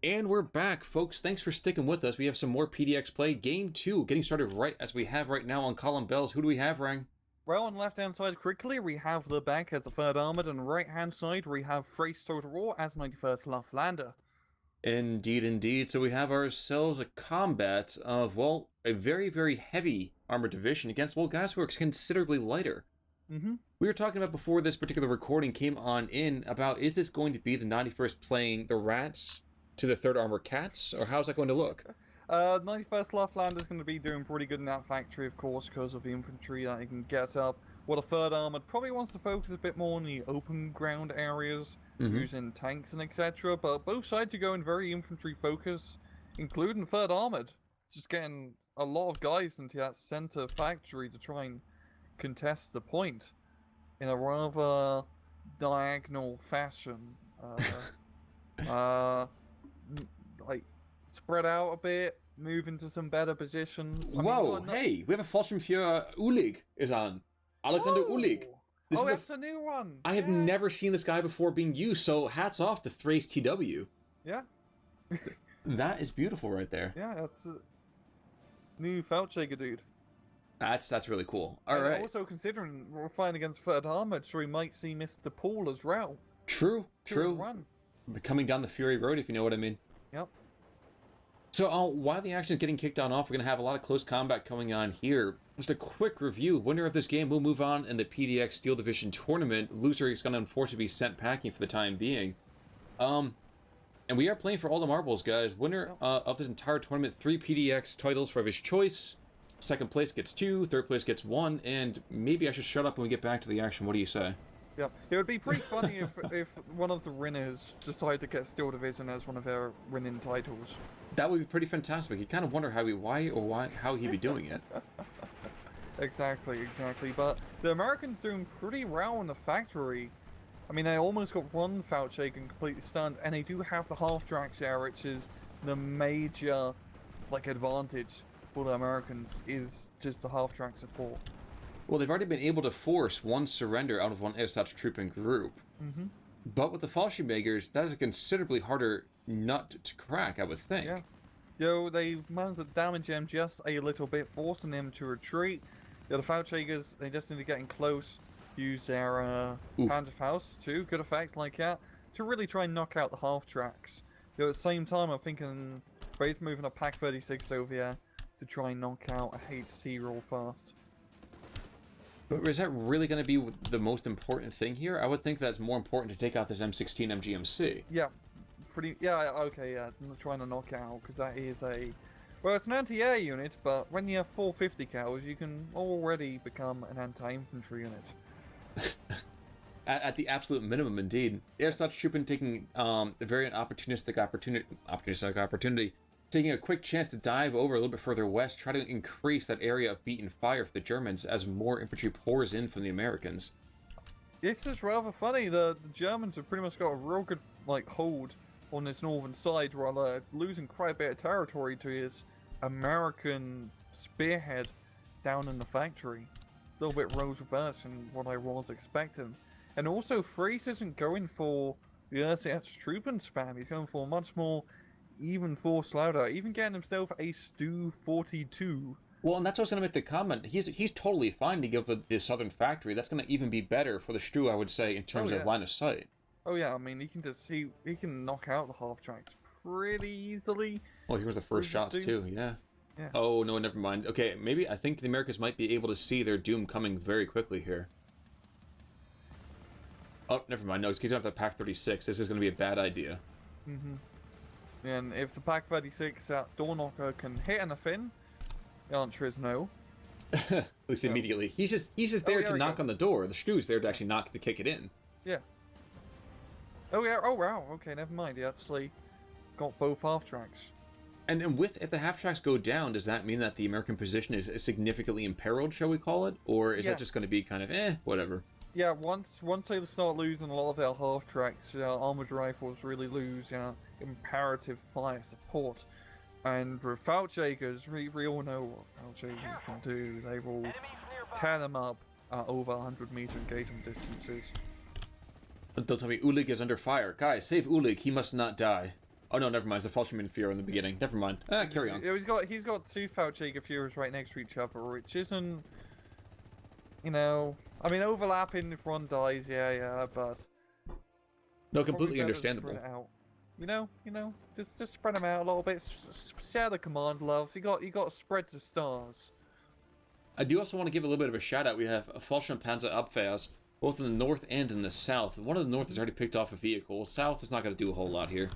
And we're back, folks. Thanks for sticking with us. We have some more PDX play. Game 2, getting started right as we have right now on Column Bells. Who do we have, Rang? Well, on the left-hand side, quickly, we have the Beck as the 3rd Armoured, and on the right-hand side, we have Thrace Total War as 91st Laughlander. Indeed, indeed. So we have ourselves a combat of, well, a very, very heavy armored division against, well, guys who are considerably lighter. We were talking about before this particular recording came on in about, is this going to be the 91st playing the Rats to the 3rd Armored Cats, or how's that going to look? 91st Laughlander is going to be doing pretty good in that factory, of course, because of the infantry that he can get up. While the 3rd Armoured probably wants to focus a bit more on the open ground areas, using tanks and etc. But both sides are going very infantry focus, including 3rd Armoured. Just getting a lot of guys into that center factory to try and contest the point in a rather diagonal fashion. Like, spread out a bit, move into some better positions. Whoa, hey, we have a Fallschirmführer Ulig is on. Alexander Ulig. That's a new one. I have never seen this guy before being used, so hats off to Thrace TW. Yeah. That is beautiful right there. Yeah, that's a new Feldjäger dude. That's really cool. All right. Also, considering we're fighting against 3rd Armoured, so we might see Mr. Paul as well. True. Run. Coming down the Fury Road, if you know what I mean. Yep. So while the action is getting kicked off, we're going to have a lot of close combat coming on here. Just a quick review. Winner of this game will move on in the PDX Steel Division Tournament. Loser is going to unfortunately be sent packing for the time being. And we are playing for all the marbles, guys. Winner of this entire tournament, 3 PDX titles for his choice. 2nd place gets 2, 3rd place gets 1, and maybe I should shut up when we get back to the action. What do you say? Yeah, it would be pretty funny if one of the winners decided to get Steel Division as one of their winning titles. That would be pretty fantastic. You kind of wonder how he'd be doing it. Exactly. But the Americans doing pretty well in the factory. I mean, they almost got one Feldjäger completely stunned, and they do have the half-tracks there, which is the major, advantage for the Americans, is just the half-track support. Well, they've already been able to force one surrender out of one Ersatz Truppen group. But with the Fallschirmjägers, that is a considerably harder nut to crack, I would think. Yeah. They've managed to damage them just a little bit, forcing them to retreat. The Feldjägers, they just need to get in close, use their Panzerfaust too, good effect like that, to really try and knock out the half-tracks. At the same time, I'm thinking Ray's moving a Pack 36 over here to try and knock out a HT real fast. But is that really going to be the most important thing here? I would think that's more important to take out this M16 MGMC. Yeah, I'm trying to knock it out, because that is well, it's an anti-air unit, but when you have 450 cals, you can already become an anti-infantry unit. At the absolute minimum, indeed. Ersatz Truppen taking a very opportunistic opportunity, taking a quick chance to dive over a little bit further west, try to increase that area of beaten fire for the Germans as more infantry pours in from the Americans. It's just rather funny. The Germans have pretty much got a real good hold on this northern side, while they're losing quite a bit of territory to his American spearhead down in the factory. It's a little bit roles reverse than what I was expecting. And also, Thrace isn't going for the Ersatz Truppen spam. He's going for a much more even force louder, even getting himself a Stu 42. Well, and that's what I was going to make the comment. He's totally fine to give the southern factory. That's going to even be better for the Stu, I would say, in terms of line of sight. Oh yeah, I mean, he can knock out the half tracks pretty easily. Well, here was the first shots too. Yeah. Oh no, never mind. Okay, maybe I think the Americans might be able to see their doom coming very quickly here. Oh, never mind. No, he's going to have the Pack 36. This is going to be a bad idea. And if the Pack 36 door knocker can hit anything, the answer is no. At least immediately. He's just there to knock on the door. The Stu's there to actually kick it in. Yeah. Oh yeah. Oh wow. Okay, never mind. He actually got both half tracks. And if the half tracks go down, does that mean that the American position is significantly imperiled, shall we call it, or is that just going to be kind of whatever? Yeah. Once they start losing a lot of their half tracks, armored rifles really lose imperative fire support. And with Feldjägers, we all know what Feldjägers can do. They will tear them up at over 100 meter engagement distances. Don't tell me Ulig is under fire. Guys, save Ulig. He must not die. Oh no, never mind. It's the Fallschirm Fuhrer in the beginning. Never mind. Carry on. He's got two Feldjäger Fuhrers right next to each other, which isn't, you know, I mean, overlapping if one dies, yeah, but No, completely understandable. Spread it out. You know, just spread them out a little bit. Share the command loves. You got spread to stars. I do also want to give a little bit of a shout out. We have a Fallschirm Panzer Abwehr, both in the north and in the south. One of the north has already picked off a vehicle. South is not going to do a whole lot here.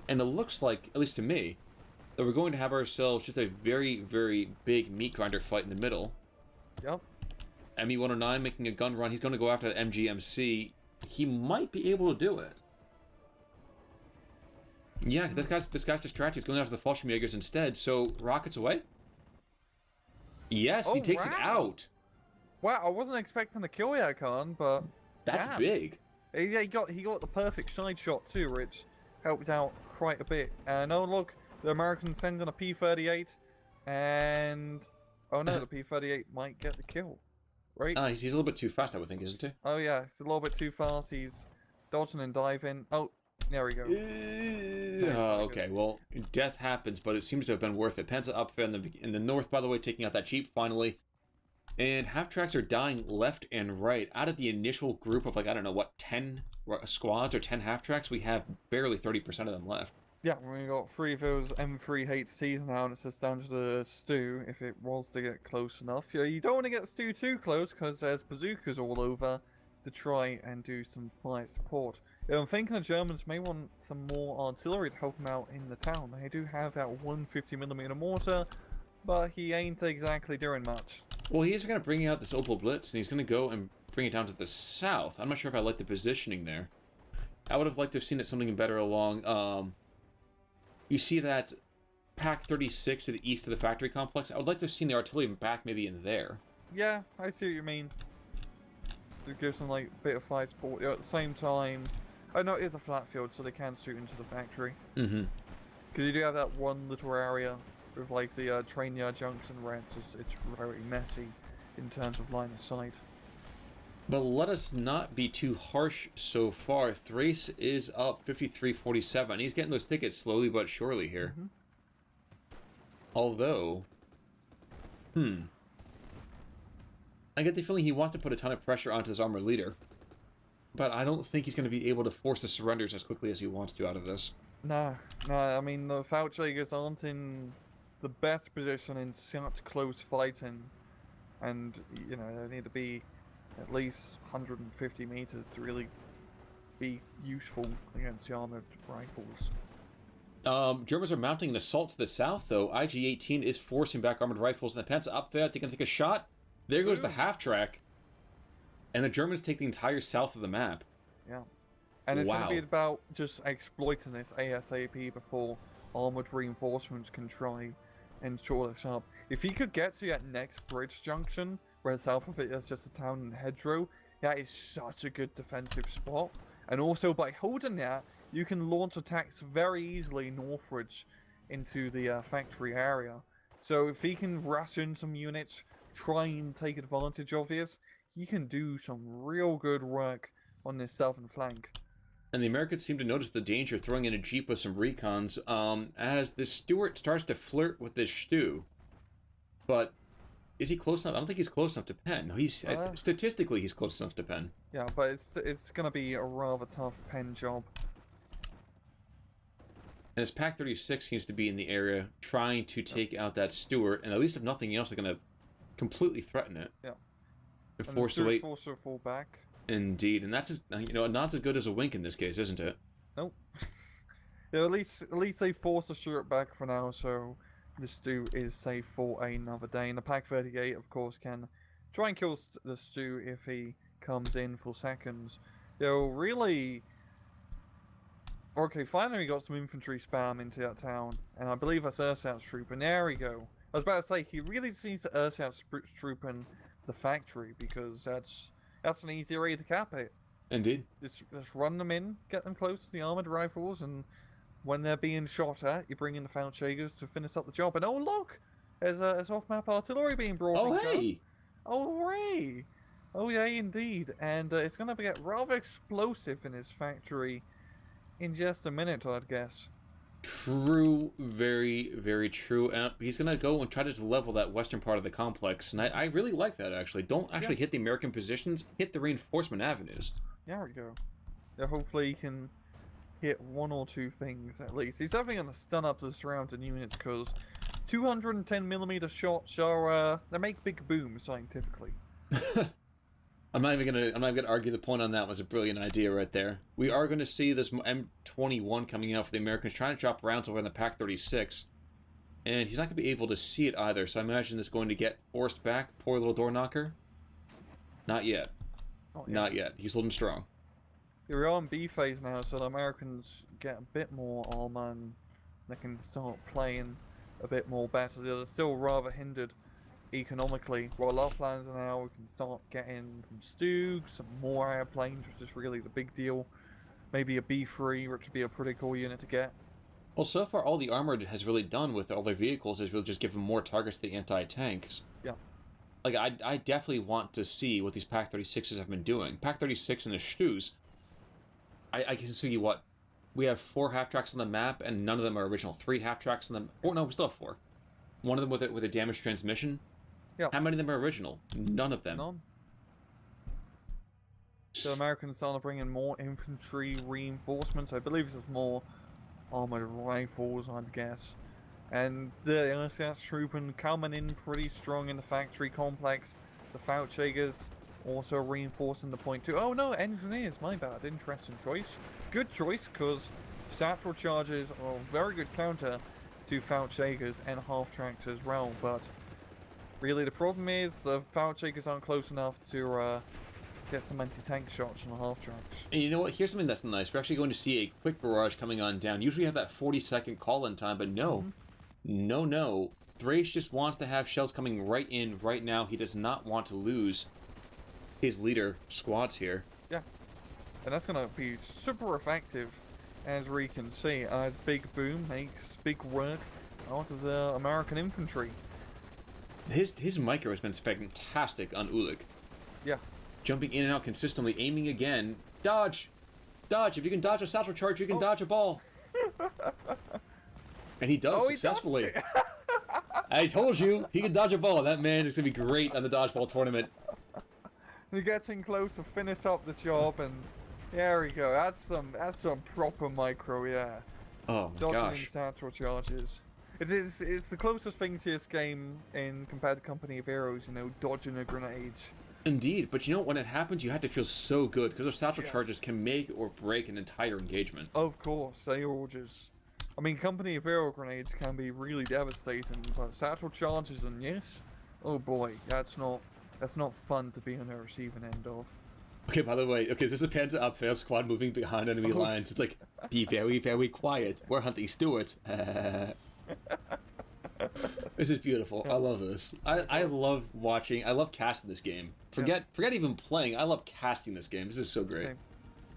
And it looks like, at least to me, that we're going to have ourselves just a very, very big meat grinder fight in the middle. Yep. ME-109 making a gun run. He's going to go after the MGMC. He might be able to do it. Yeah, this guy's distracted. He's going after the Fallschirmjägers instead. So, rockets away? Yes, he takes it out. Wow, I wasn't expecting to kill that Khan, but that's damn. big. Yeah, he got the perfect side shot too, which helped out quite a bit. And oh look, the Americans sending a P-38, and oh no, the P-38 might get the kill, right? He's a little bit too fast, I would think, isn't he? Oh yeah, it's a little bit too fast. He's dodging and diving. Oh, there we go. Okay, well, death happens, but it seems to have been worth it. Panzer Abwehr in the north, by the way, taking out that Jeep finally. And half-tracks are dying left and right. Out of the initial group of, like, I don't know, what, 10 squads or 10 half-tracks, we have barely 30% of them left. Yeah, we got 3 of those M3 HTs now, and it's just down to the Stu, if it was to get close enough. Yeah, you don't want to get Stu too close, because there's bazookas all over to try and do some fire support. I'm thinking the Germans may want some more artillery to help them out in the town. They do have that 150mm mortar, but he ain't exactly doing much. Well, he's going to bring out this Opel Blitz, and he's going to go and bring it down to the south. I'm not sure if I like the positioning there. I would have liked to have seen it something better along. You see that Pack 36 to the east of the factory complex? I would like to have seen the artillery back maybe in there. Yeah, I see what you mean. To give some, like, bit of fire support. At the same time... Oh no, it is a flat field, so they can shoot into the factory. Mm-hmm. Because you do have that one little area with, like, the train yard junction where it's very messy in terms of line of sight. But let us not be too harsh so far. Thrace is up 53-47. He's getting those tickets slowly but surely here. Mm-hmm. Although... I get the feeling he wants to put a ton of pressure onto this armored leader. But I don't think he's going to be able to force the surrenders as quickly as he wants to out of this. No, I mean, the Feldjägers aren't in the best position in such close fighting. And, you know, they need to be at least 150 meters to really be useful against the armored rifles. Germans are mounting an assault to the south, though. IG-18 is forcing back armored rifles, and the Panzer Abwehr, they can take a shot. There goes the half-track. And the Germans take the entire south of the map. Yeah. And it's going to be about just exploiting this ASAP before armored reinforcements can try and shore this up. If he could get to that next bridge junction, where south of it is just a town and hedgerow, that is such a good defensive spot. And also by holding that, you can launch attacks very easily northwards into the factory area. So if he can ration some units, try and take advantage of this, he can do some real good work on this southern flank. And the Americans seem to notice the danger, throwing in a Jeep with some recons, as this Stuart starts to flirt with this Stu. But is he close enough? I don't think he's close enough to pen. No, he's statistically he's close enough to pen. Yeah, but it's going to be a rather tough pen job. And his Pack 36 seems to be in the area, trying to take out that Stuart, and at least if nothing else, they're going to completely threaten it. Yeah. And force the weight. Force to fall back. Indeed, and that's a nod's as good as a wink in this case, isn't it? Nope. Yeah, at least they force the Stuart back for now, so the Stu is safe for another day. And the Pack 38, of course, can try and kill the Stu if he comes in for seconds. Really. Okay, finally we got some infantry spam into that town, and I believe that's Ersatz troop, and there we go. I was about to say, he really just needs to Ersatz troop in the factory, because that's an easy way to cap it. Indeed. Just run them in, get them close to the armored rifles, and when they're being shot at, you bring in the Feldjägers to finish up the job. And oh look, there's off-map artillery being brought in. Oh hey! Oh hooray! Oh yeah, indeed. And it's going to get rather explosive in his factory in just a minute, I'd guess. True, very, very true. And he's gonna go and try to just level that western part of the complex, and I really like that, actually. Don't actually hit the American positions, hit the reinforcement avenues. There we go. Yeah, hopefully he can hit one or two things at least. He's definitely gonna stun up the surrounding units because 210mm shots are they make big booms scientifically. I'm not even gonna argue the point on that. Was a brilliant idea right there. We are gonna see this M21 coming out for the Americans, trying to drop rounds over in the Pak-36, and he's not gonna be able to see it either. So I imagine this going to get forced back. Poor little door knocker. Not yet. Not yet. He's holding strong. Yeah, we're on B phase now, so the Americans get a bit more armor and they can start playing a bit more better. They're still rather hindered economically. While Lapland now, we can start getting some Stug, some more airplanes, which is really the big deal. Maybe a B3, which would be a pretty cool unit to get. Well, so far all the armored has really done with all their vehicles is really just give them more targets to the anti-tanks. Yeah. Like, I definitely want to see what these Pak-36s have been doing. Pak-36 and the Stu's, I can see what, we have 4 half-tracks on the map, and none of them are original. 3 half-tracks on the... Oh, no, we still have 4. One of them with a damaged transmission. Yeah. How many of them are original? None of them. None. So Americans starting to bring in more infantry reinforcements. I believe this is more armored rifles, I'd guess. And the SS trooping coming in pretty strong in the factory complex. The Fauchegers also reinforcing the point too. Oh no, engineers, my bad. Interesting choice. Good choice, because satchel charges are a very good counter to Fauchegers and half-tracks as well, but really the problem is the Fauchegers aren't close enough to get some anti-tank shots on the half-tracks. And you know what? Here's something that's nice. We're actually going to see a quick barrage coming on down. Usually we have that 40-second call-in time, but no. No. Thrace just wants to have shells coming right in right now. He does not want to lose his leader squads here. Yeah. And that's going to be super effective, as we can see, as Big Boom makes big work out of the American infantry. His micro has been fantastic on Ulik. Yeah. Jumping in and out consistently, aiming again. Dodge! Dodge! If you can dodge a satchel charge, you can dodge a ball. And he does successfully. I told you, he can dodge a ball. That man is going to be great on the dodgeball tournament. He gets in close to finish up the job, and there we go. That's some proper micro, yeah. Oh my Dodging gosh. satchel charges. It's the closest thing to this game in compared to Company of Heroes, you know, dodging a grenade. Indeed, but you know, when it happens, you have to feel so good, because those satchel charges can make or break an entire engagement. Of course, they all just... I mean, Company of Hero grenades can be really devastating, but satchel charges and yes, oh boy, that's not fun to be on the receiving end of. Okay, by the way, this is a Panther up fail squad moving behind enemy lines. It's like, be very, very quiet. We're hunting Stewards. This is beautiful. I love this. I love watching. I love casting this game. Forget even playing. I love casting this game. This is so great.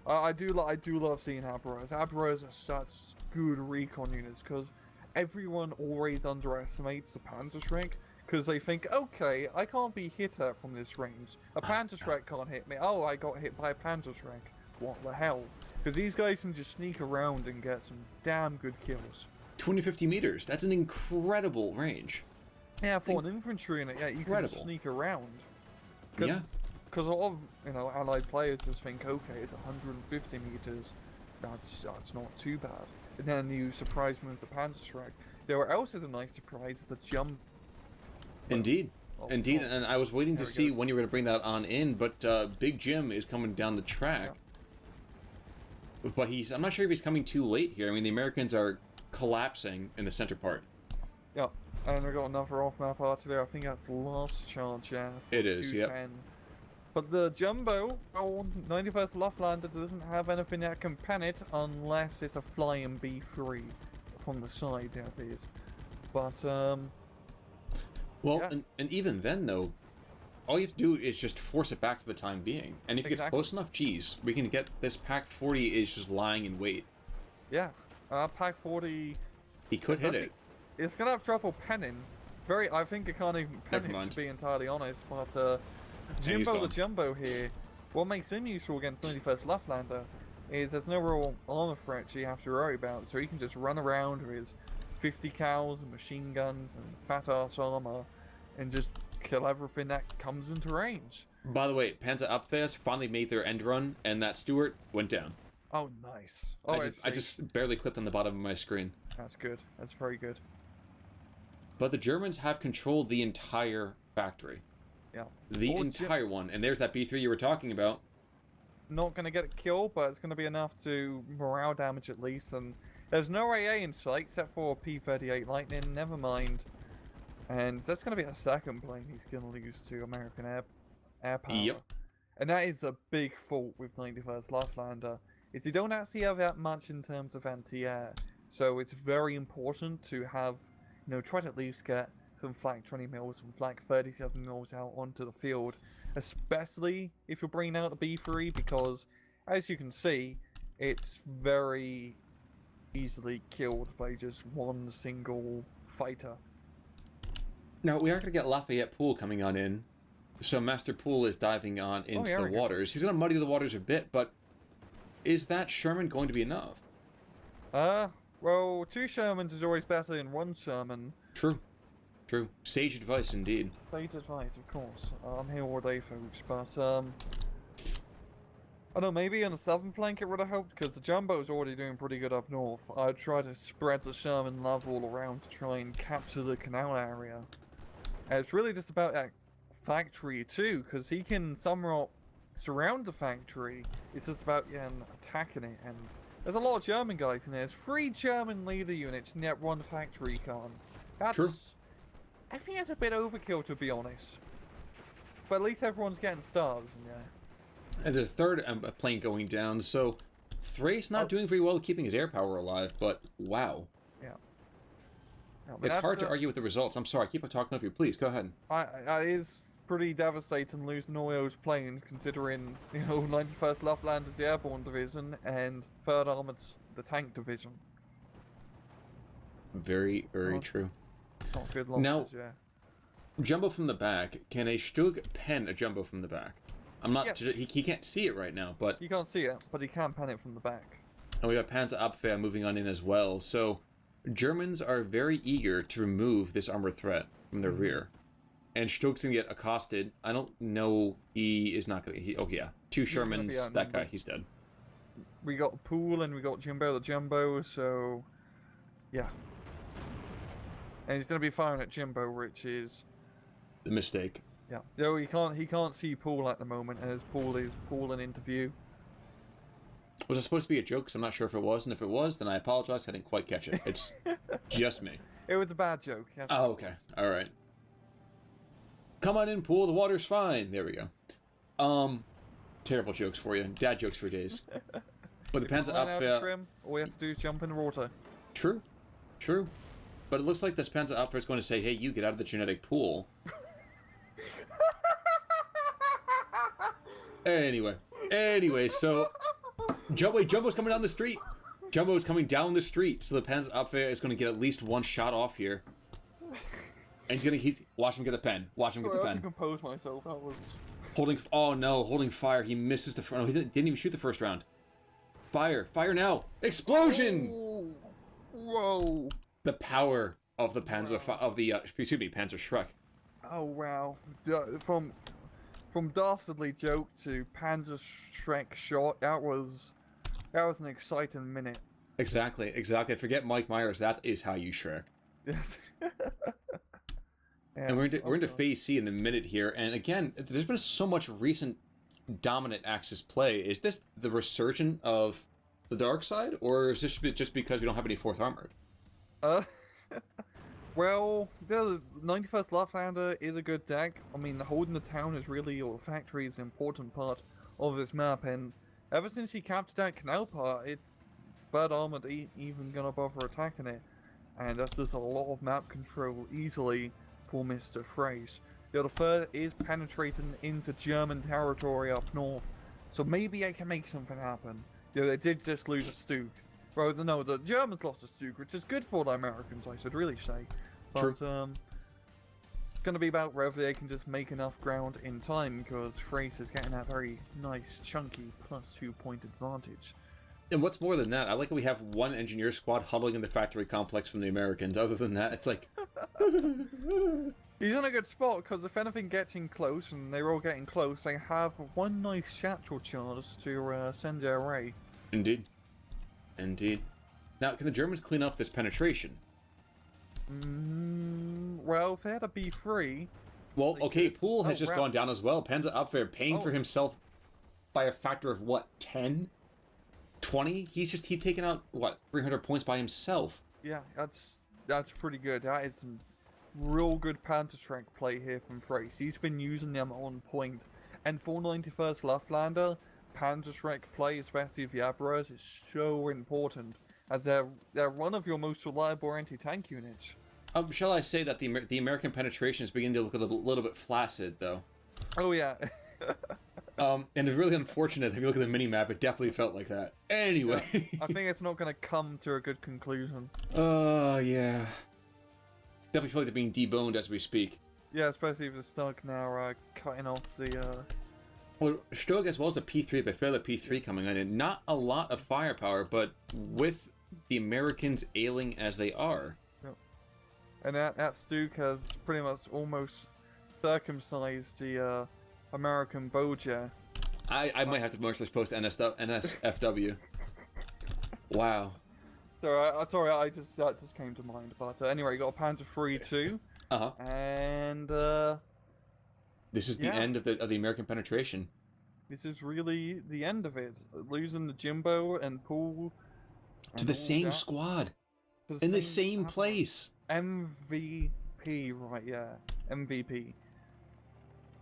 I do love seeing Aberos. Aberos are such good recon units because everyone always underestimates the Panzerschreck because they think, okay, I can't be hit at from this range. A Panzerschreck can't hit me. Oh, I got hit by a Panzerschreck. What the hell? Because these guys can just sneak around and get some damn good kills. 250 meters. That's an incredible range. Yeah, for an infantry unit, yeah, you can sneak around. Yeah. Because a lot of, allied players just think, okay, it's 150 meters. That's not too bad. And then you surprise me with the Panzerschreck. There else is a nice surprise. It's a jump. Indeed. Indeed, and I was waiting to see when you were going to bring that on in, but Big Jim is coming down the track. Yeah. But I'm not sure if he's coming too late here. I mean, the Americans are collapsing in the center part. Yeah, and we got another off-map artillery. I think that's the last charge, yeah. It is, yeah. But the Jumbo, 91st Luftlander, doesn't have anything that can pen it unless it's a flying B3 from the side, that is. But, well, yeah. and even then, though, all you have to do is just force it back for the time being. And if it gets close enough, geez, we can get this Pak-40 is just lying in wait. Yeah. Pak-40... He could hit it. It's going to have trouble penning. I think it can't even pen it, to be entirely honest. But Jimbo the Jumbo here, what makes him useful against 91st Luftlander is there's no real armor threat you have to worry about, so he can just run around with his 50 cals and machine guns and fat ass armor and just kill everything that comes into range. By the way, Panzer Abwehr finally made their end run, and that Stuart went down. Oh, nice. Oh, I just barely clipped on the bottom of my screen. That's good. That's very good. But the Germans have controlled the entire factory. Yeah. The entire one. And there's that B3 you were talking about. Not going to get a kill, but it's going to be enough to morale damage at least. And there's no AA in sight except for P-38 Lightning. Never mind. And that's going to be a second plane he's going to lose to American air power. Yep. And that is a big fault with 91st Loftlander, is they don't actually have that much in terms of anti-air. So it's very important to have, try to at least get some Flak 20 mils, some Flak 37 mils out onto the field, especially if you're bringing out the B3, because as you can see, it's very easily killed by just one single fighter. Now, we are going to get Lafayette Poole coming on in. So Master Poole is diving on into the waters. He's going to muddy the waters a bit, but is that Sherman going to be enough? Well, 2 Shermans is always better than 1 Sherman. True. True. Sage advice, indeed. Sage advice, of course. I'm here all day, folks, but, I don't know, maybe on the southern flank it would have helped, because the Jumbo's already doing pretty good up north. I'd try to spread the Sherman love all around to try and capture the canal area. And it's really just about that factory, too, because he can somewhat surround the factory. It's just about attacking it, and there's a lot of German guys in there. There's 3 German leader units in that 1 factory con. That's... True. I think that's a bit overkill, to be honest. But at least everyone's getting stars in there. And there's a third plane going down, so Thrace not doing very well keeping his air power alive, but wow. Yeah. No, it's hard to argue with the results. I'm sorry, I keep on talking over you. Please, go ahead. It is pretty devastating losing all those planes, considering, 91st Loftlander's the Airborne Division and 3rd Armored's the Tank Division. Very, very true. Not good losses, now, yeah. Jumbo from the back. Can a Stug pen a Jumbo from the back? I'm not. Yes. He can't see it right now, but You can't see it, but he can pen it from the back. And we got Panzer Abwehr moving on in as well. So Germans are very eager to remove this armor threat from their rear. And Stug's gonna get accosted. I don't know. He is not gonna. Oh yeah, 2 Shermans. That guy, he's dead. We got Poole and we got Jimbo the Jumbo. So yeah. And he's gonna be firing at Jimbo, which is The mistake. Yeah. No, he can't see Poole at the moment, as Poole is pulling into view. Was it supposed to be a joke? Because I'm not sure if it was, and if it was, then I apologize. I didn't quite catch it. It's just me. It was a bad joke. Yes, oh, okay. All right. Come on in, Poole. The water's fine. There we go. Terrible jokes for you. Dad jokes for days. But the Panzer Abwehr... All we have to do is jump in the water. True. True. But it looks like this Panzer Abwehr is going to say, hey, you get out of the genetic pool. Anyway, so Jumbo's coming down the street. Jumbo's coming down the street, so the Panzer Abwehr is going to get at least 1 shot off here. And watch him get the pen. Watch him get the pen. I have to compose myself. That was holding fire. He misses the front. No, he didn't even shoot the first round. Fire now! Explosion! Oh. Whoa! The power of the Panzer Panzer Shrek. Oh wow! From dastardly joke to Panzer Shrek shot, that was an exciting minute. Exactly. Forget Mike Myers. That is how you Shrek. Yes. And we're into Phase C in a minute here, and again, there's been so much recent dominant Axis play. Is this the resurgence of the dark side, or is this just because we don't have any 4th Armored? Well, the 91st Loftlander is a good deck. I mean, holding the town is really, or the factory is an important part of this map, and ever since he captured that canal part, it's 3rd Armored even gonna bother attacking it. And that's just a lot of map control easily for Mr. Thrace. The 3rd is penetrating into German territory up north, so maybe I can make something happen. They did just lose a Stug. Well, no, the Germans lost a Stug, which is good for the Americans, I should really say. But, True. It's gonna be about whether they can just make enough ground in time, because Thrace is getting that very nice, chunky, +2 point advantage. And what's more than that, I like how we have one engineer squad huddling in the factory complex from the Americans. Other than that, it's like... He's in a good spot, because if anything gets in close, and they're all getting close, they have one nice satchel charge to send their way. Indeed. Indeed. Now, can the Germans clean up this penetration? Well, if they had a B3... Well, okay, Poole has just gone down as well. Panzer Abwehr paying for himself by a factor of, what, 10? 20? He's taken out, what, 300 points by himself. Yeah, that's pretty good. That is some real good Panzerschreck play here from Thrace. He's been using them on point. And for 91st Luftlander, Panzerschreck play, especially with the Abwehrers, is so important, as they're one of your most reliable anti-tank units. Shall I say that the American penetration is beginning to look a little bit flaccid, though? Oh, yeah. And it's really unfortunate. If you look at the mini-map, it definitely felt like that. Anyway. Yeah, I think it's not going to come to a good conclusion. Yeah. Definitely feel like they're being deboned as we speak. Yeah, especially with the Stug now cutting off the... Well, Stug as well as the P3, the fair P3 coming in, and not a lot of firepower, but with the Americans ailing as they are. And that Stug has pretty much almost circumcised the American Boja. I might have to mostly post NSFW. Wow. Sorry, that just came to mind. But anyway, you got a Panzer III too. And this is the end of the American penetration. This is really the end of it. Losing the Jimbo and Poole to the same squad in the same place. MVP, right? Yeah, MVP.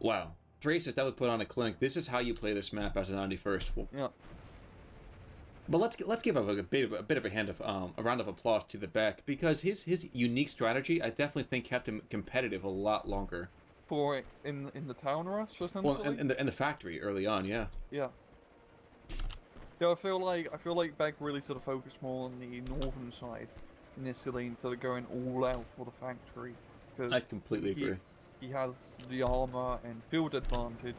Wow. Thrace that would put on a clinic. This is how you play this map as a 91st. Yeah. But let's give a bit of a round of applause to the Beck, because his unique strategy, I definitely think, kept him competitive a lot longer. For in the town rush, essentially. Well, in the factory early on, yeah. Yeah. Yeah, I feel like Beck really sort of focused more on the northern side initially, instead of going all out for the factory. I completely agree. He has the armor and field advantage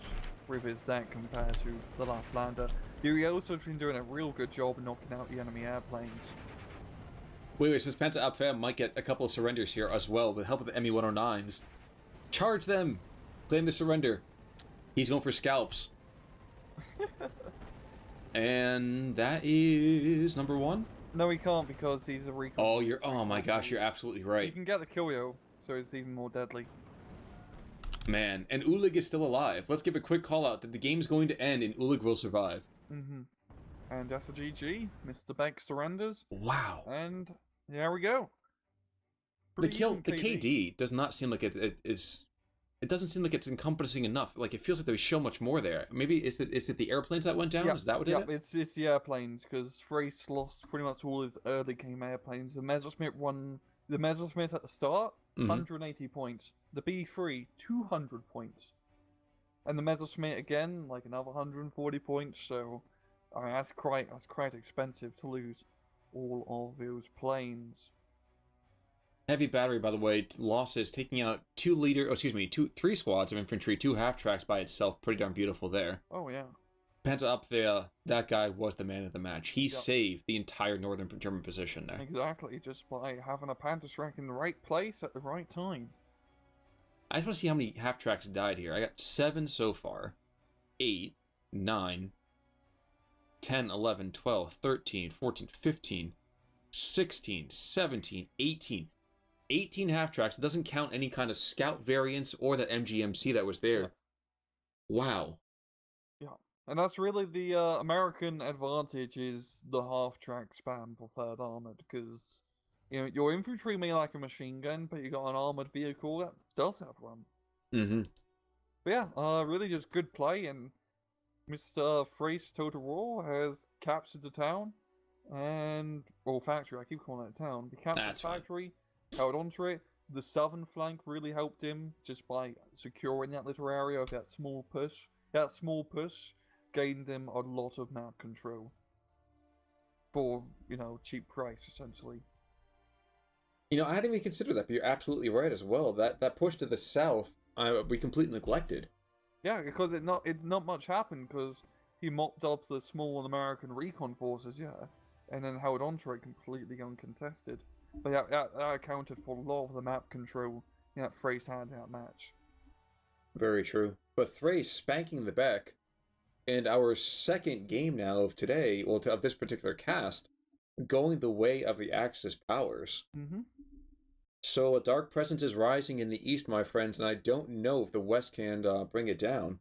with his deck compared to the Laplander. He also has been doing a real good job knocking out the enemy airplanes. Wait, so Panzer Abwehr might get a couple of surrenders here as well with help of the ME-109s. Charge them! Claim the surrender. He's going for scalps. And that is number one? No, he can't, because he's a recon. Oh my gosh, you're absolutely right. He can get the kill, yo, so it's even more deadly. Man, and Ulig is still alive. Let's give a quick call out that the game's going to end and Ulig will survive. And that's a GG. Mr. Beck surrenders. Wow. And there we go. The KD does not seem like it is. It doesn't seem like it's encompassing enough. Like, it feels like there's so much more there. Maybe is it the airplanes that went down? Is that what it is? Yeah, it's the airplanes, because Thrace lost pretty much all his early game airplanes. The Messerschmitt won. The Messerschmitt at the start, 180 points. The B3, 200 points. And the Messerschmitt again, like another 140 points. So, I mean, that's quite expensive to lose all of those planes. Heavy battery, by the way, losses, taking out three squads of infantry, 2 half-tracks by itself. Pretty darn beautiful there. Oh, yeah. Panzer Abwehr, that guy was the man of the match. He saved the entire northern German position there. Exactly, just by having a Panzerschreck in the right place at the right time. I just want to see how many half-tracks died here. I got 7 so far. 8, 9, 10, 11, 12, 13, 14, 15, 16, 17, 18. 18 half-tracks. It doesn't count any kind of scout variants or that MGMC that was there. Wow. Yeah, and that's really the American advantage, is the half-track spam for third armored, because your infantry may like a machine gun, but you got an armored vehicle that does have one. But yeah, really just good play, and Mr. Thrace Total War has captured the town, or factory. I keep calling it a town. He captured the factory. Held onto it. The southern flank really helped him just by securing that little area of that small push. That small push gained him a lot of map control for, cheap price, essentially. I hadn't even considered that, but you're absolutely right as well. That push to the south, we completely neglected. Yeah, because it not much happened, because he mopped up the small American recon forces, yeah, and then held on to it completely uncontested. But that accounted for a lot of the map control that Thrace had in that match. Very true. But Thrace spanking the back, and our second game now of today, well, of this particular cast, going the way of the Axis powers. Mm-hmm. So a dark presence is rising in the east, my friends, and I don't know if the west can bring it down.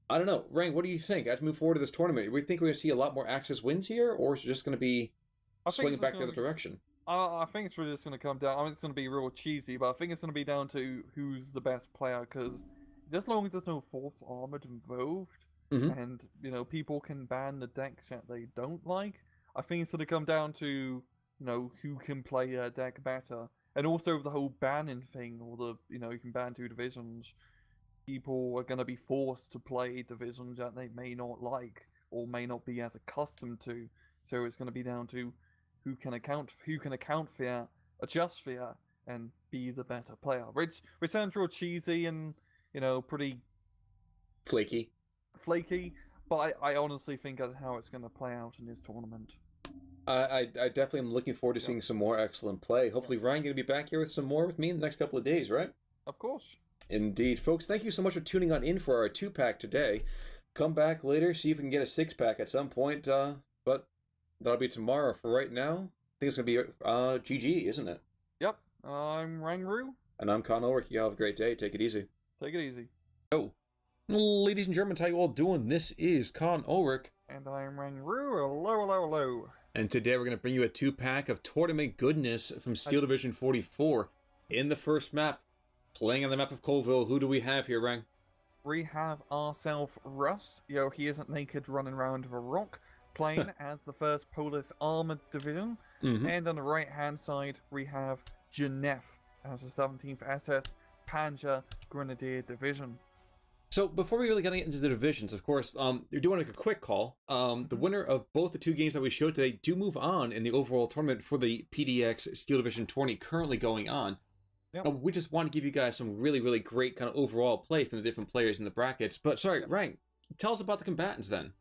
I don't know. Rang, what do you think? As we move forward to this tournament, we think we're going to see a lot more Axis wins here, or is it just going to be swinging back the other direction? I think it's really just going to come down. I mean, it's going to be real cheesy, but I think it's going to be down to who's the best player, because as long as there's no fourth armored involved, and, you know, people can ban the decks that they don't like, I think it's going to come down to, you know, who can play a deck better. And also the whole banning thing, or the, you know, you can ban 2 divisions. People are going to be forced to play divisions that they may not like, or may not be as accustomed to. So it's going to be down to who can account for that, adjust for that, and be the better player. Which sounds real cheesy and, you know, pretty flaky, but I honestly think that's how it's going to play out in this tournament. I definitely am looking forward to seeing some more excellent play. Hopefully Ryan going to be back here with some more with me in the next couple of days, right? Of course. Indeed. Folks, thank you so much for tuning on in for our 2-pack today. Come back later, see if we can get a 6-pack at some point, but that'll be tomorrow. For right now, I think it's going to be GG, isn't it? Yep. I'm Rangru. And I'm Con Ulrich. You have a great day. Take it easy. Take it easy. Oh. Ladies and Germans, how you all doing? This is Con Ulrich. And I'm Rangru. Hello. And today we're going to bring you a 2-pack of tournament goodness from Steel Division 44. In the first map, playing on the map of Colville, who do we have here, Rang? We have ourselves Russ. Yo, he isn't naked running around with a rock, playing as the 1st Polish Armored Division. And on the right-hand side, we have Genève as the 17th SS Panzer Grenadier Division. So before we really get into the divisions, of course, we do want to make a quick call. The winner of both the 2 games that we showed today do move on in the overall tournament for the PDX Steel Division tourney currently going on. Yep. We just want to give you guys some really, really great kind of overall play from the different players in the brackets. But sorry, Rang, tell us about the combatants then.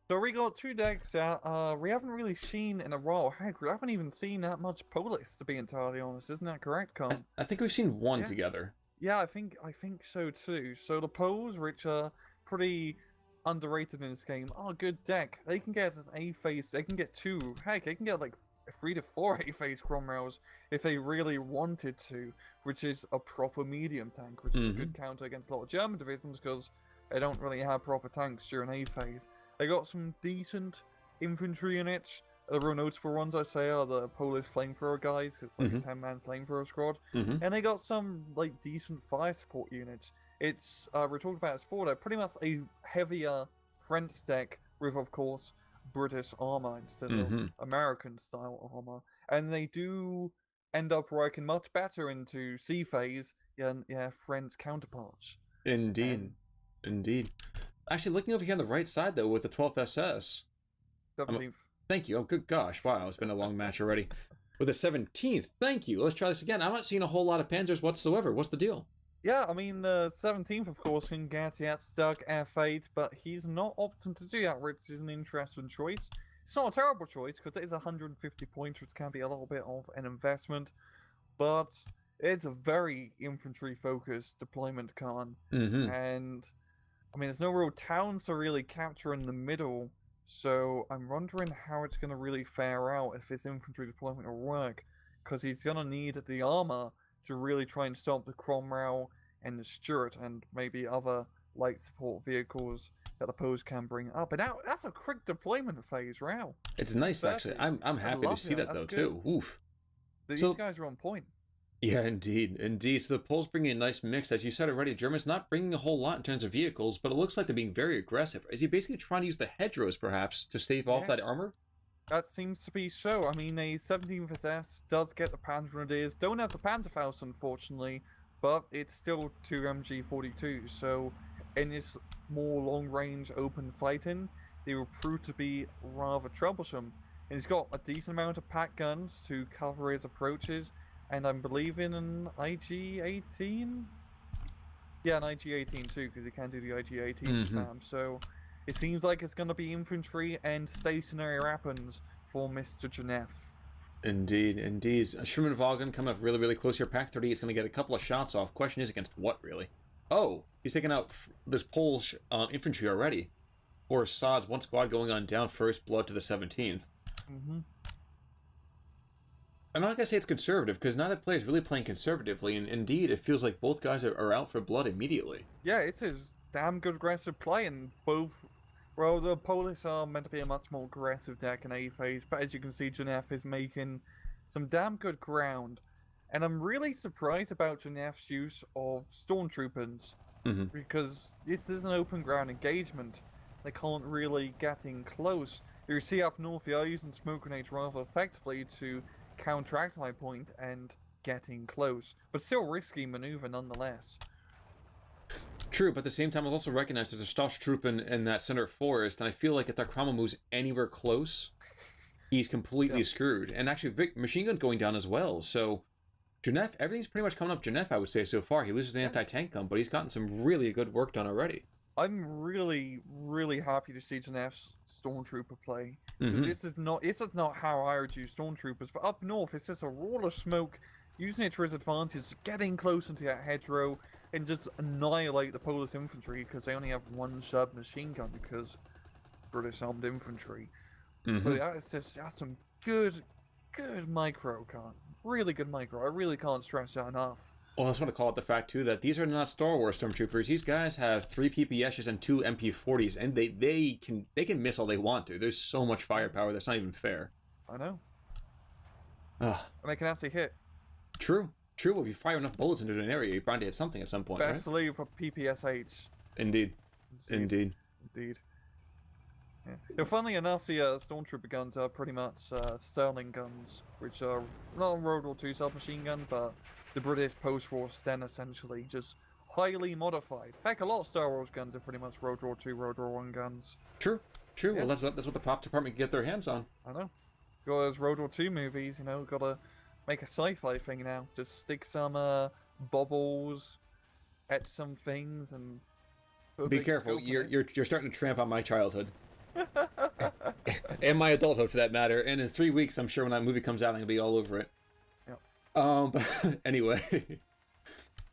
So we got 2 decks that we haven't really seen in a while. Heck, we haven't even seen that much Polish, to be entirely honest. Isn't that correct, Con? I think we've seen one together. Yeah, I think so too. So the Poles, which are pretty underrated in this game, are a good deck. They can get an A-phase, they can get 2, heck, they can get like 3 to 4 A-phase Cromwells if they really wanted to, which is a proper medium tank, which is a good counter against a lot of German divisions because they don't really have proper tanks during A-phase. They got some decent infantry units. The real notable ones, I say, are the Polish flamethrower guys. It's like a 10-man flamethrower squad. And they got some, like, decent fire support units. It's, we're talking about Sporter, pretty much a heavier French deck with, of course, British armor instead of American-style armor. And they do end up working much better into C-phase than, French counterparts. Indeed. Actually, looking over here on the right side, though, with the 12th SS. 17th. Thank you. Oh, good gosh. Wow, it's been a long match already. With the 17th. Thank you. Let's try this again. I'm not seeing a whole lot of Panzers whatsoever. What's the deal? Yeah, I mean, the 17th, of course, can get that stuck F8, but he's not opting to do that, which is an interesting choice. It's not a terrible choice, because it is 150 points, which can be a little bit of an investment, but it's a very infantry-focused deployment, Khan. And, I mean, there's no real towns to really capture in the middle, so I'm wondering how it's going to really fare out if this infantry deployment will work, because he's going to need the armor to really try and stop the Cromwell and the Stuart and maybe other light support vehicles that the Poles can bring up. And now that's a quick deployment phase, wow. It's nice, actually. I'm happy to see that, though, too. Oof. These guys are on point. Yeah, indeed. So the Poles bringing a nice mix. As you said already, Germans not bringing a whole lot in terms of vehicles, but it looks like they're being very aggressive. Is he basically trying to use the hedgerows, perhaps, to stave off that armor? That seems to be so. I mean, a 17th SS does get the Panzer Grenadiers. Don't have the Panzerfaust, unfortunately, but it's still 2 MG42. So, in this more long-range open fighting, they will prove to be rather troublesome. And he's got a decent amount of pack guns to cover his approaches. And I'm believing an IG-18? Yeah, an IG-18 too, because he can do the IG-18 spam. So, It seems like it's going to be infantry and stationary weapons for Mr. Janef. Indeed, indeed. Sherman Vaughan coming up really, really close here. Pack 30 is going to get a couple of shots off. Question is against what, really? Oh, he's taking out this Polish infantry already. Or Assad's one squad going on down first blood to the 17th. Mm-hmm. I'm not going to say it's conservative, because neither player is really playing conservatively, and indeed, it feels like both guys are out for blood immediately. Yeah, it's a damn good aggressive play, and both... Well, the Polish are meant to be a much more aggressive deck in A phase, but as you can see, Janef is making some damn good ground. And I'm really surprised about Janef's use of Stormtroopers, because this is an open ground engagement. They can't really get in close. You see up north, they are using smoke grenades rather effectively to counteract my point and get in close, but still risky maneuver nonetheless. True, but at the same time, I've also recognized there's a Stoßtruppen in that center forest, and I feel like if that Cromwell moves anywhere close, he's completely screwed. And actually, machine gun's going down as well, so Janef, everything's pretty much coming up Janef, I would say, so far. He loses the anti-tank gun, but he's gotten some really good work done already. I'm really, really happy to see Janef's Stormtrooper play. This is not how I would use Stormtroopers, but up north, it's just a wall of smoke, using it to his advantage, getting close into that hedgerow, and just annihilate the Polish infantry, because they only have one submachine gun, because British armed infantry. So that's some good micro, really good micro. I really can't stress that enough. Well, I just want to call out the fact, too, that these are not Star Wars Stormtroopers. These guys have 3 PPSs and 2 MP40s, and they can miss all they want to. There's so much firepower, that's not even fair. I know. Ugh. And they can actually hit. True. True, if you fire enough bullets into an area, you're bound to hit something at some point, Best to leave for PPSH. Indeed. Indeed. Yeah, funnily enough, the Stormtrooper guns are pretty much Sterling guns, which are not a World War II submachine gun, but the British post-war Sten, essentially, just highly modified. Heck, a lot of Star Wars guns are pretty much World War II, World War I guns. True. Yeah. Well, that's what the prop department can get their hands on. I know. Got those World War II movies, gotta make a sci-fi thing now. Just stick some bubbles, etch some things, and... Be careful, you're starting to tramp on my childhood. And my adulthood, for that matter. And in 3 weeks, I'm sure when that movie comes out, I'm gonna be all over it. Yep. But anyway,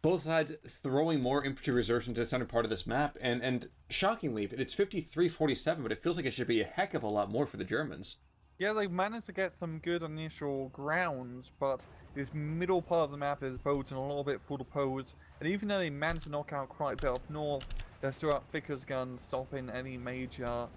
both sides throwing more infantry reserves into the center part of this map, and shockingly, it's 53-47, but it feels like it should be a heck of a lot more for the Germans. Yeah, they've managed to get some good initial grounds, but this middle part of the map is bulging a little bit for the Poles, and even though they managed to knock out quite a bit up north, they're still at Ficker's gun, stopping any major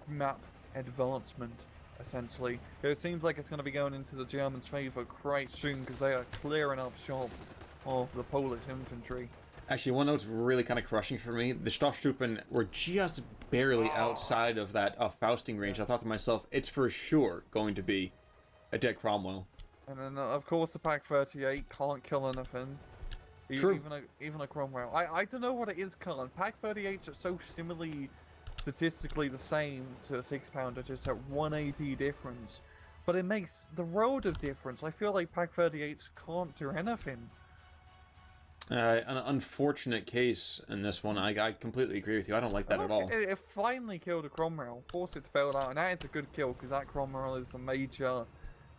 map advancement, essentially. It seems like it's going to be going into the Germans' favour quite soon, because they are clearing up shop of the Polish infantry. Actually, one note's really kind of crushing for me. The Stoßtruppen were just barely outside of that Fausting range. I thought to myself, it's for sure going to be a dead Cromwell. And then, of course, the Pack 38 can't kill anything. True. Even a Cromwell. I don't know what it is, Cullen. Pack 38s are so similarly statistically the same to a 6-pounder, just at 1 AP difference. But it makes the world of difference. I feel like Pack 38s can't do anything. An unfortunate case in this one. I completely agree with you. I don't like that at all. It finally killed a Cromwell, forced it to bail out, and that is a good kill, because that Cromwell is a major,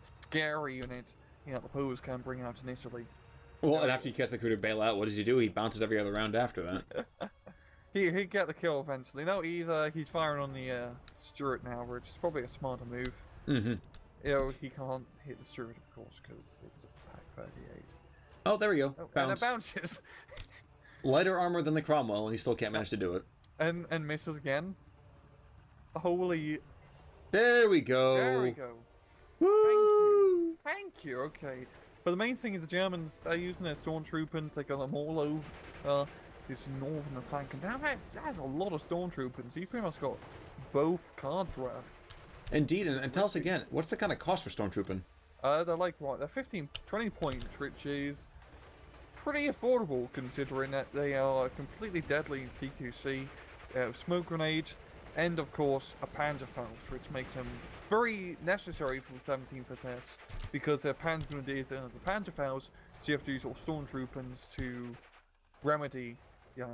scary unit the Poles can bring out initially. Well, and after he gets the crew to bail out, what does he do? He bounces every other round after that. He'd get the kill eventually. No, he's firing on the Stuart now, which is probably a smarter move. He can't hit the Stuart, of course, because it's a Pack 38. Oh, there we go. Oh, and it bounces. Lighter armor than the Cromwell, and he still can't manage to do it. And misses again. Holy... There we go. There we go. Woo! Thank you, okay. But the main thing is the Germans are using their Stormtroopers. They got them all over this northern flank. And that's a lot of Stormtroopers. You pretty much got both cards worth. Indeed, and tell us again, what's the kind of cost for Stormtrooping? They're like, what? They're 20 points, which is pretty affordable considering that they are completely deadly in CQC. They have smoke grenade, and of course a Panzerfaust, which makes them very necessary for the 17th SS, because they're Panzer Grenadiers and the Panzerfaust, so you have to use all Stormtroopers to remedy the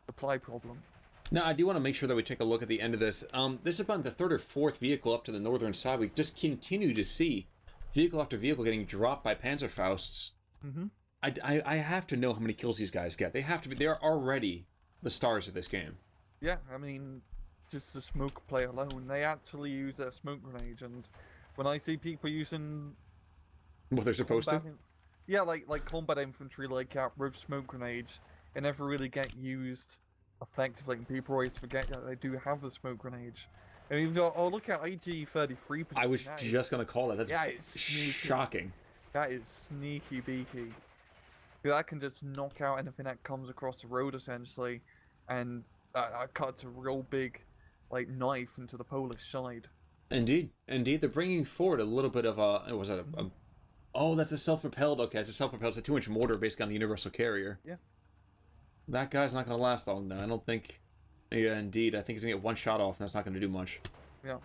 supply problem. Now, I do want to make sure that we take a look at the end of this. This is about the third or fourth vehicle up to the northern side. We just continue to see vehicle after vehicle getting dropped by Panzerfausts. Mm-hmm. I have to know how many kills these guys get. They have to be. They are already the stars of this game. Yeah, I mean, just the smoke play alone. They actually use a smoke grenade, and when I see people using What they're supposed to. Yeah, like combat infantry, like with smoke grenades, it never really get used effectively. And people always forget that they do have the smoke grenades. And even though, oh, look at IG-33. I was just gonna call that. That's yeah, it's shocking. That is sneaky beaky. That can just knock out anything that comes across the road essentially, and that cuts a real big, like, knife into the Polish side. Indeed, indeed, they're bringing forward a little bit of a. Was that a oh, that's a self-propelled. Okay, it's a self-propelled. It's a 2-inch mortar based on the Universal Carrier. Yeah. That guy's not going to last long, though. I don't think... Yeah, indeed. I think he's going to get one shot off, and that's not going to do much. Yeah.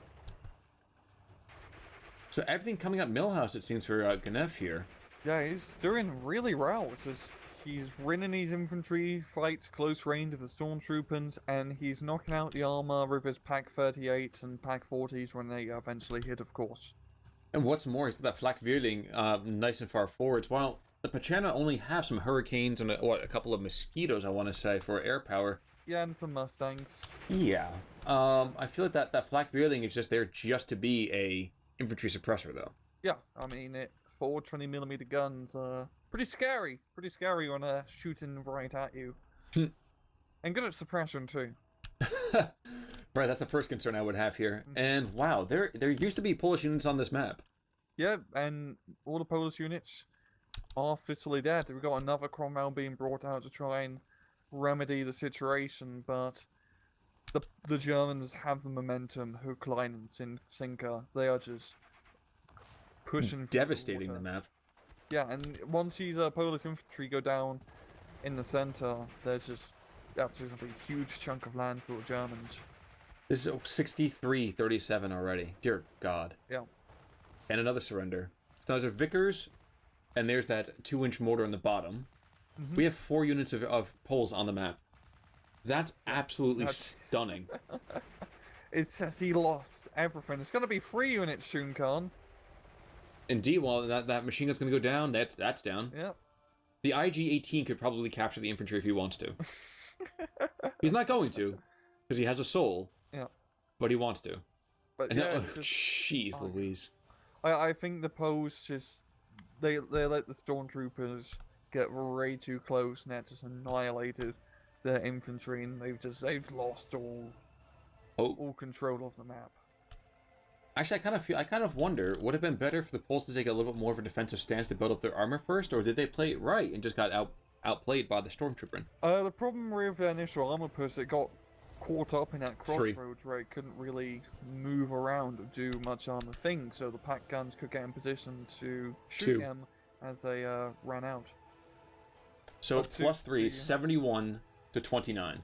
So everything coming up Millhouse, it seems, for Ganef here. Yeah, he's doing really well. He's winning these infantry fights close range with the stormtroopers, and he's knocking out the armor with his Pack 38s and Pack 40s when they eventually hit, of course. And what's more, he's got that flak Vierling nice and far forwards, while the Pachana only have some Hurricanes and a couple of Mosquitoes, I want to say, for air power. Yeah, and some Mustangs. Yeah. I feel like that flak Vierling is just there just to be a infantry suppressor, though. Yeah, I mean, 4 20mm guns are pretty scary. Pretty scary when they're shooting right at you. And good at suppression, too. Right, that's the first concern I would have here. And wow, there used to be Polish units on this map. Yeah, and all the Polish units are officially dead. We've got another Cromwell being brought out to try and remedy the situation, but the Germans have the momentum, hook, line, and sinker. They are just pushing devastating the map. Yeah, and once these Polish infantry go down in the center, that's going to be a huge chunk of land for the Germans. This is 63-37 already. Dear God. Yeah. And another surrender. So there's a Vickers, and there's that 2-inch mortar on the bottom. Mm-hmm. We have 4 units of Poles on the map. That's absolutely stunning. It says he lost everything. It's going to be 3 units soon, Khan. Indeed, well, that machine gun's going to go down. That's down. Yep. The IG-18 could probably capture the infantry if he wants to. He's not going to, because he has a soul. Yeah. But he wants to. But yeah, jeez Louise. I think the Poles just they let the stormtroopers get way too close, and that just annihilated their infantry, and they've lost all control of the map. Actually, I kind of wonder, would it have been better for the Poles to take a little bit more of a defensive stance to build up their armor first, or did they play it right and just got outplayed by the stormtrooper? The problem with the initial armor push, it got caught up in that crossroads where it couldn't really move around or do much armor thing, so the pack guns could get in position to shoot them as they ran out. So +3, 71 to 29.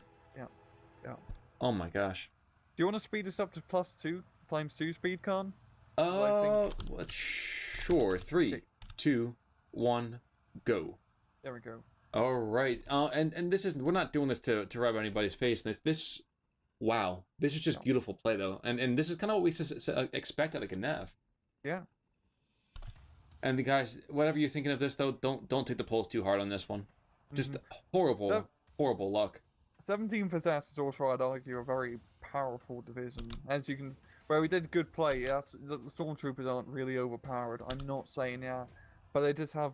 Yeah. Oh my gosh. Do you want to speed this up to +2 ×2 speed, Khan? Sure. 3, 2, 1, go. There we go. All right. And this isn't. We're not doing this to rub anybody's face. Wow. This is just beautiful play, though, and this is kind of what we expect out of Ganef. Yeah. And the guys, whatever you're thinking of this, though, don't take the Poles too hard on this one. Just horrible luck. 17th Pizzazz is also, I'd argue, a very powerful division. As you can, where we did good play. The stormtroopers aren't really overpowered. I'm not saying that, but they just have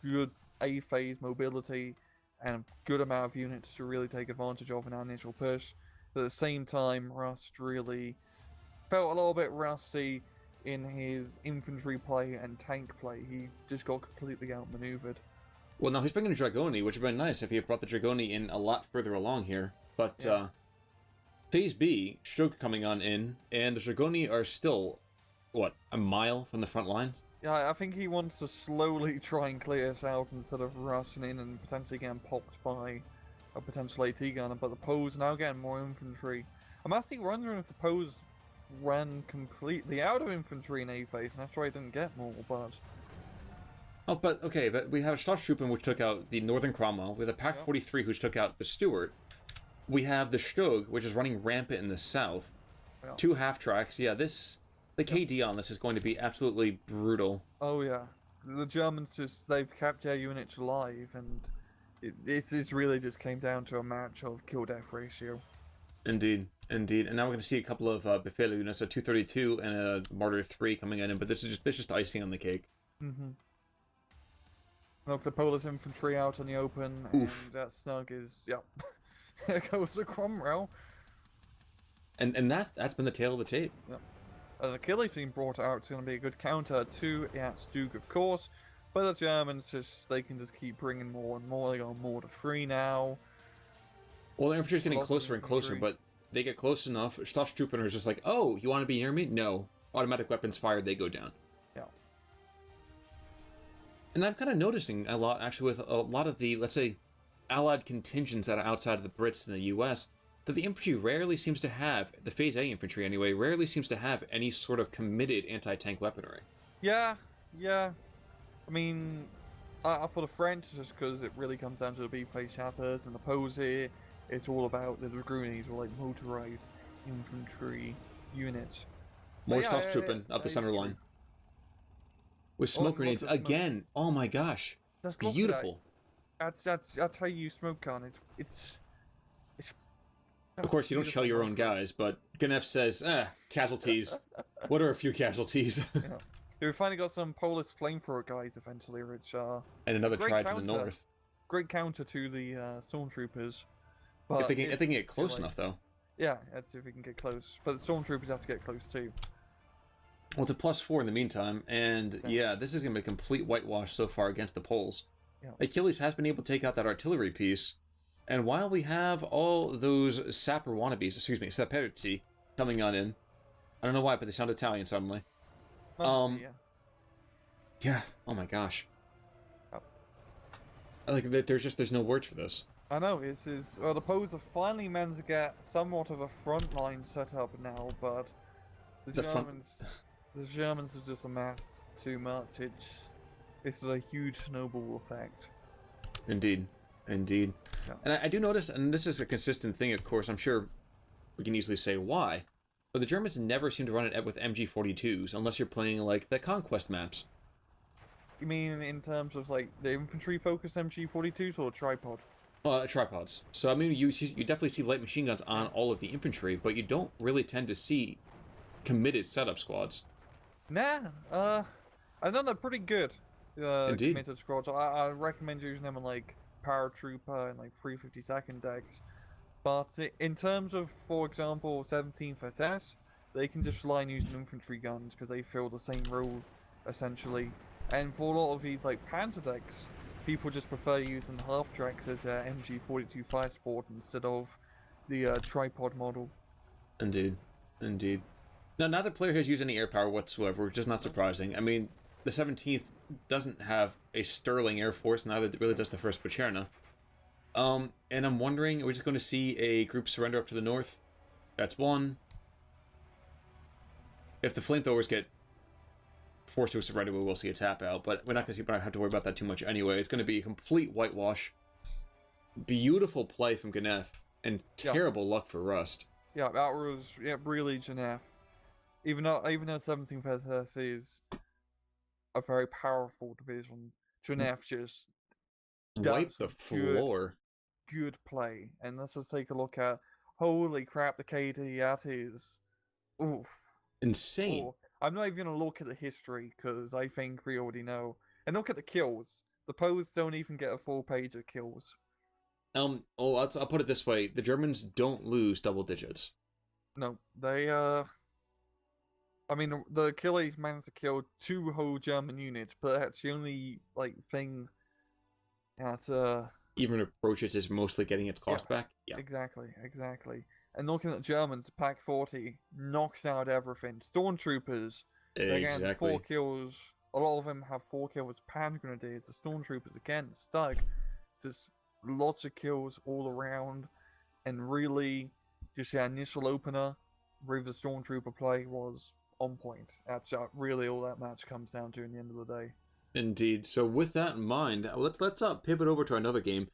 good A-phase mobility and a good amount of units to really take advantage of in our initial push. But at the same time, Rust really felt a little bit rusty in his infantry play and tank play. He just got completely outmaneuvered. Well, now he's bringing a Dragoni, which would have been nice if he had brought the Dragoni in a lot further along here. But Phase B, Stroke coming on in, and the Dragoni are still, a mile from the front lines? Yeah, I think he wants to slowly try and clear us out instead of rushing in and potentially getting popped by a potential AT gunner. But the Poles now getting more infantry. I'm actually wondering if the Poles ran completely out of infantry in A-phase, and that's why I didn't get more, but... Oh, but we have Schlosstruppen, which took out the Northern Cromwell. We have the Pack 43, which took out the Stuart. We have the Stug, which is running rampant in the south. Yeah. 2 half-tracks. Yeah, the KD on this is going to be absolutely brutal. Oh yeah, the Germans they've kept their units alive, and this really just came down to a match of kill-death ratio. Indeed, indeed. And now we're going to see a couple of Befehle units, a 232 and a Martyr 3 coming in, but this is just icing on the cake. Mm-hmm. Knock the Polish infantry out in the open, Oof. and that snug is, yep. There goes the Cromwell. And that's been the tail of the tape. Yep. Achilles being brought out is going to be a good counter to Stug, of course, but the Germans they can just keep bringing more and more. They got more to 3 now. Well, the infantry's getting closer and closer, but they get close enough. Stofftrooper is just like, oh, you want to be near me? No. Automatic weapons fired, they go down. Yeah. And I'm kind of noticing a lot, actually, with a lot of the, let's say, Allied contingents that are outside of the Brits and the US, that the infantry rarely seems to have, the Phase A infantry anyway, rarely seems to have any sort of committed anti-tank weaponry. Yeah. I mean, for the French, just because it really comes down to the B-face chappers and the posy, it's all about the Dragoonis, or like motorized infantry units. More Stofftrooper up the center line. With smoke grenades again. Oh my gosh. That's beautiful. That's how you use smoke gun. It's of course, you don't shell your own guys, but Ganef says, casualties. What are a few casualties? Yeah. We finally got some Polish flamethrower guys eventually, which and another try to the north. Great counter to the stormtroopers. But if they can get close enough, though. Yeah, that's if we can get close. But the stormtroopers have to get close too. Well, it's a +4 in the meantime, and yeah, this is going to be a complete whitewash so far against the Poles. Yeah. Achilles has been able to take out that artillery piece, and while we have all those sapper wannabes, saperzi, coming on in, I don't know why, but they sound Italian suddenly. Yeah. Oh my gosh. Oh. Like there's no words for this. I know, the Poles have finally managed to get somewhat of a front line set up now, but the Germans have just amassed too much. It's a huge snowball effect. Indeed. Yeah. And I do notice, and this is a consistent thing, of course, I'm sure we can easily say why, but the Germans never seem to run it with MG42s, unless you're playing, like, the Conquest maps. You mean in terms of, like, the infantry-focused MG42s or tripod? Tripods. So, I mean, you definitely see light machine guns on all of the infantry, but you don't really tend to see committed setup squads. Nah, I know they're pretty good. Indeed. Committed squads. I recommend using them on, like, Paratrooper and, like, 352nd decks. But in terms of, for example, 17th SS, they can just rely on using infantry guns because they fill the same role, essentially. And for a lot of these, like, Panzer decks, people just prefer using half-tracks as MG42 fire support instead of the tripod model. Indeed. Now, neither player has used any air power whatsoever, which is not surprising. I mean, the 17th doesn't have a sterling air force, neither really does the 1st Pacherna. And I'm wondering, are we just going to see a group surrender up to the north? That's one. If the flamethrowers get forced to a surrender, we will see a tap out, but we're not going to have to worry about that too much anyway. It's going to be a complete whitewash. Beautiful play from Ganef, and terrible luck for Rust. Yeah, that was really Ganef. Even though 17th SS is a very powerful division, Ganef just wipe the floor. Good play. And let's just take a look at, holy crap, the KD, that is, oof. Insane. Oh, I'm not even going to look at the history, because I think we already know. And look at the kills. The Poles don't even get a full page of kills. Well, I'll put it this way. The Germans don't lose double digits. No, they, I mean, the Achilles managed to kill 2 whole German units, but that's the only, like, thing that, even approaches is mostly getting its cost back. Yeah, exactly. And looking at the Germans, Pack 40 knocks out everything. Stormtroopers, again, 4 kills. A lot of them have 4 kills. Pan Grenadiers, the Stormtroopers again, Stug, just lots of kills all around, and really, just the initial opener with the Stormtrooper play was on point. That's really all that match comes down to in the end of the day. Indeed. So with that in mind, let's pivot over to another game.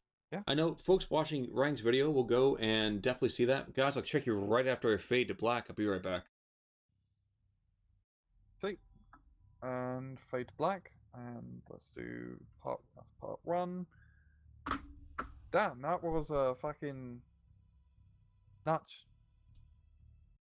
I know folks watching Ryan's video will go and definitely see that. Guys, I'll check you right after I fade to black. I'll be right back. See, and fade to black, and let's do part 1. Damn, that was fucking nuts.